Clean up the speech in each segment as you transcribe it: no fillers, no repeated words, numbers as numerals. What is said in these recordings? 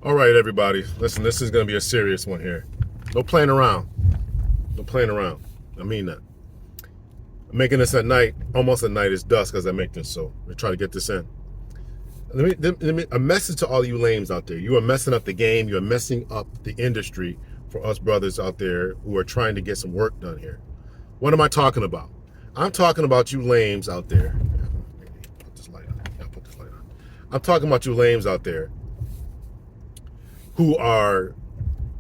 All right, everybody. Listen, this is going to be a serious one here. No playing around. No playing around. I mean that. I'm making this at night, almost at night. It's dusk as I make this, so we try to get this in. A message to all you lames out there. You are messing up the game. You are messing up the industry for us brothers out there who are trying to get some work done here. What am I talking about? I'm talking about you lames out there. Put this light on. Yeah, put this light on. I'm talking about you lames out there who are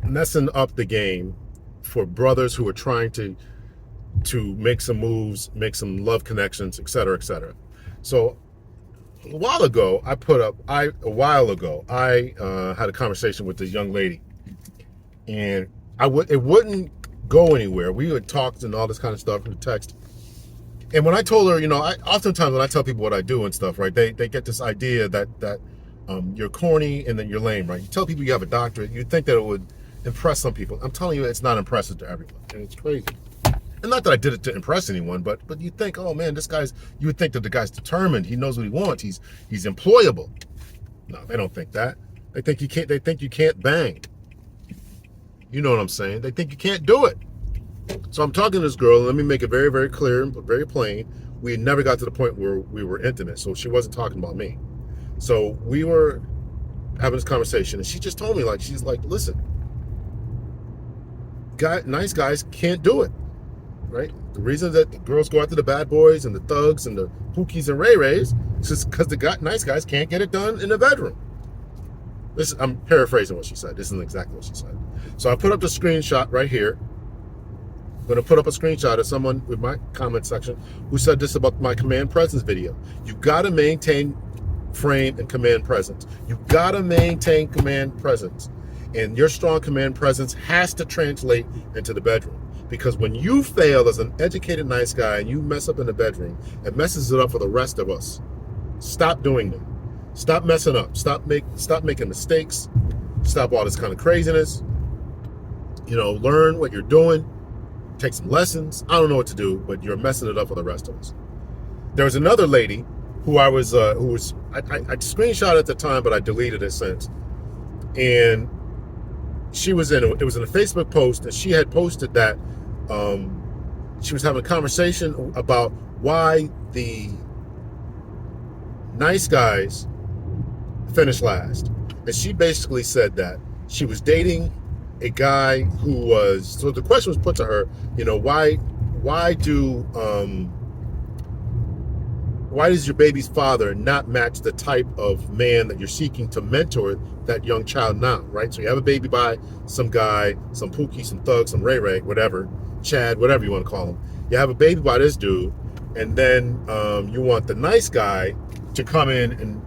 messing up the game for brothers who are trying to make some moves, make some love connections, et cetera, et cetera. So a while ago, I had a conversation with this young lady, and it wouldn't go anywhere. We had talked and all this kind of stuff in the text. And when I told her, oftentimes when I tell people what I do and stuff, right, they get this idea that you're corny and then you're lame, right? You tell people you have a doctorate, you'd think that it would impress some people. I'm telling you, it's not impressive to everyone, and it's crazy. And not that I did it to impress anyone, but you think, oh man, you would think that the guy's determined, he knows what he wants, he's employable. No, they don't think that. They think you can't bang. You know what I'm saying? They think you can't do it. So I'm talking to this girl, and let me make it very, very clear, but very plain. We never got to the point where we were intimate, so she wasn't talking about me. So we were having this conversation, and she just told me, she's like, listen, nice guys can't do it, right? The reason that the girls go after the bad boys and the thugs and the pookies and ray-rays is just because nice guys can't get it done in the bedroom. I'm paraphrasing what she said. This isn't exactly what she said. So I put up the screenshot right here. I'm going to put up a screenshot of someone with my comment section who said this about my command presence video. You got to maintain frame and command presence. You got to maintain command presence. And your strong command presence has to translate into the bedroom. Because when you fail as an educated nice guy and you mess up in the bedroom, it messes it up for the rest of us. Stop doing them. Stop messing up. Stop making mistakes. Stop all this kind of craziness. Learn what you're doing. Take some lessons. I don't know what to do, but you're messing it up for the rest of us. There was another lady who I screenshot at the time, but I deleted it since. And it was in a Facebook post, and she had posted that she was having a conversation about why the nice guys finish last. And she basically said that she was dating a guy who was, so the question was put to her, why does your baby's father not match the type of man that you're seeking to mentor that young child now, right? So you have a baby by some guy, some pookie, some thug, some ray-ray, whatever, Chad, whatever you want to call him. You have a baby by this dude, and then you want the nice guy to come in and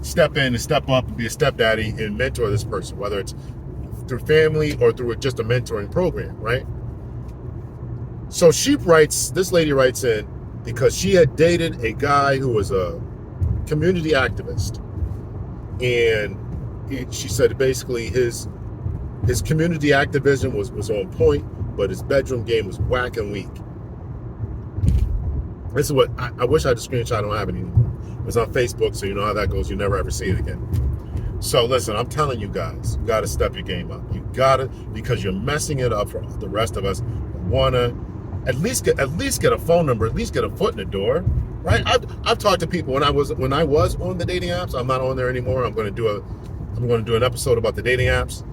step in and step up and be a stepdaddy and mentor this person, whether it's through family or through just a mentoring program, right? So this lady writes in, because she had dated a guy who was a community activist, and she said basically his community activism was on point, but his bedroom game was whack and weak. This is what I wish I had a screenshot. I don't have it anymore. It was on Facebook, so you know how that goes. You never ever see it again. So listen, I'm telling you guys, you got to step your game up. You got to, because you're messing it up for the rest of us. Want to at least get a phone number, at least get a foot in the door, right? I've talked to people when I was on the dating apps. I'm not on there anymore. I'm going to do an episode about the dating apps.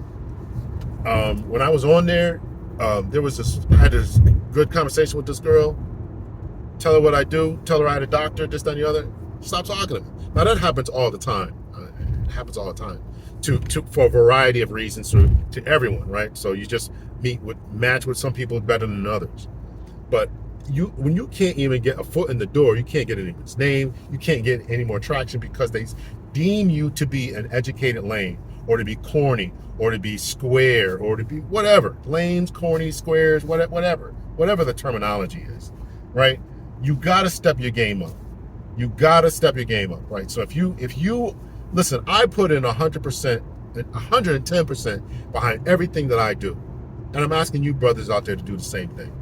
When I was on there, I had this good conversation with this girl. Tell her what I do. Tell her I had a doctor, this, that, and the other. Stop talking to me. Now that happens all the time. It happens all the time, for a variety of reasons to everyone, right? So you just match with some people better than others. But when you can't even get a foot in the door, you can't get anyone's name, you can't get any more traction because they deem you to be an educated lame, or to be corny, or to be square, or to be whatever. Lames, corny, squares, whatever the terminology is, right? You got to step your game up. You got to step your game up, right? So if you listen, I put in 100%, 110% behind everything that I do. And I'm asking you brothers out there to do the same thing.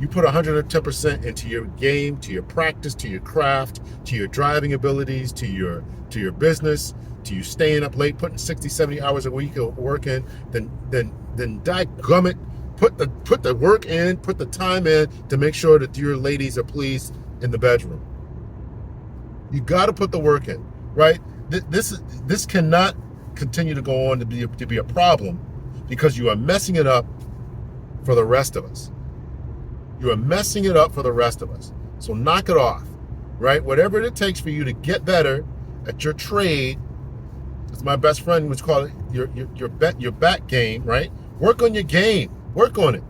You put 110% into your game, to your practice, to your craft, to your driving abilities, to your business, to you staying up late, putting 60, 70 hours a week of work in, then dadgummit, put the work in, put the time in to make sure that your ladies are pleased in the bedroom. You got to put the work in, right? This cannot continue to go on to be a problem, because you are messing it up for the rest of us. You are messing it up for the rest of us. So knock it off, right? Whatever it takes for you to get better at your trade, as my best friend would call it, your back game, right? Work on your game. Work on it.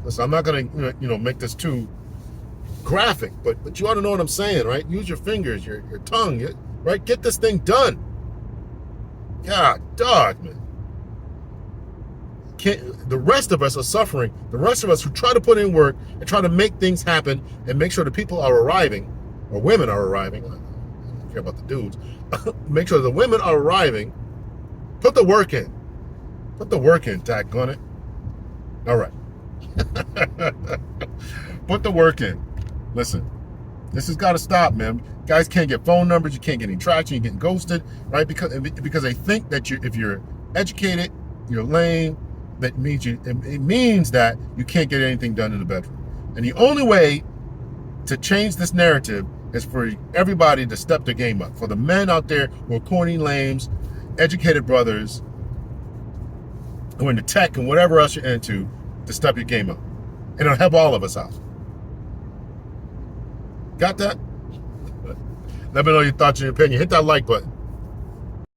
Listen, I'm not going to make this too graphic, but you ought to know what I'm saying, right? Use your fingers, your tongue, right? Get this thing done. God, dog, man. The rest of us are suffering. The rest of us who try to put in work and try to make things happen and make sure that people are arriving, or women are arriving. I don't care about the dudes. Make sure the women are arriving. Put the work in. Put the work in, dadgummit. All right. Put the work in. Listen, this has got to stop, man. Guys can't get phone numbers. You can't get any traction. You're getting ghosted, right? Because they think that if you're educated, you're lame. That means it means that you can't get anything done in the bedroom. And the only way to change this narrative is for everybody to step their game up. For the men out there who are corny lames, educated brothers, who are into tech and whatever else you're into, to step your game up. And it'll help all of us out. Got that? Let me know your thoughts and your opinion. Hit that like button.